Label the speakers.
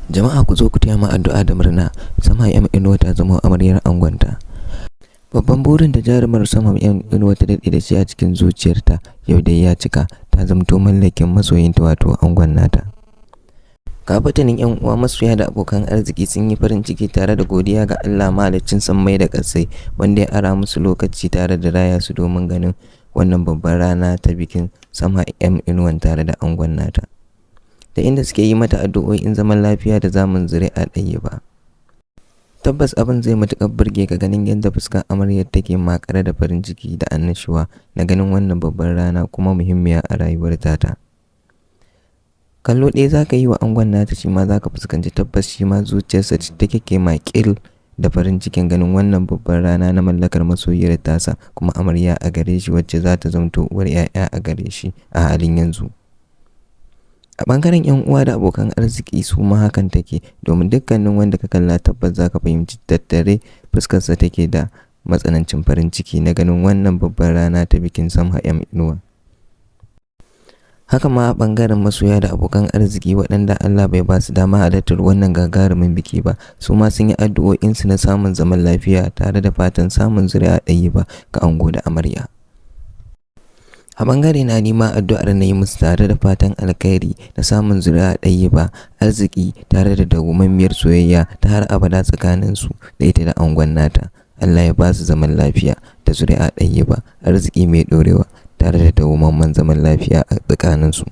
Speaker 1: Jama'a ku zo ku taya mu addu'a da murna. Sama M Inuwa ta zama amaryar angonta. Babban burin da jarumar Sama M Inuwa ta daɗe da shi a cikin zuciyarta yau dai ya cika, ta zamto mallakin masoyinta wato angon nata. Kafatanin 'yan uwa, masoya da abokan arziki sun yi farin ciki tare da godiya ga Allah mahaliccin sammai da ƙasai wanda ya ara musu lokaci tare da raya su domin ganin wannan babbar rana ta bikin Sama M Inuwa tare da angon nata. Da inda suke yi mata addu'o'in zaman lafiya da zamun zuri'a ɗayyiba. Tabbas abin zai matuƙar burge ka ganin yadda fuskar amaryar take makare da farin ciki da annashuwa na ganin wannan babbar rana kuma muhimmiya a rayuwar tata. Kallo ɗaya za ka yi wa angon nata shi ma za ka fuskanci tabbas shi ma zuciyarsa take ke makil da farin cikin ganin wannan babbar rana na mallakar masoyiyar tasa kuma amarya a gare shi wacce za ta zamto uwar 'ya'ya a gare shi a halin yanzu. A ɓangaren 'yan uwa da abokan arziki su ma hakan take, domin dukkanin wanda ka kalla tabbas za ka fahimci tattare fuskarsa take da matsanancin farin ciki na ganin wannan babbar rana ta bikin Sama M Inuwa. Haka ma a ɓangaren masoya da abokan arziki waɗanda Allah bai ba su dama halartar wannan gagarumin biki ba, su ma sun yi addu'o'insu na samun zaman lafiya tare da fatan samun zuri'a ɗayyiba ga ango da amarya. A ɓangare na nima addu'ar na yi musu tare da fatan alkhairi na samun zuri'a ɗayyiba, arziki tare da dawwammamiyar soyayya ta har abada tsakaninsu da ita da angon nata. Allah ya ba su zaman lafiya da zuri'a ɗayyiba, arziki mai ɗorewa tare da dawwammamen zaman lafiya a tsakaninsu.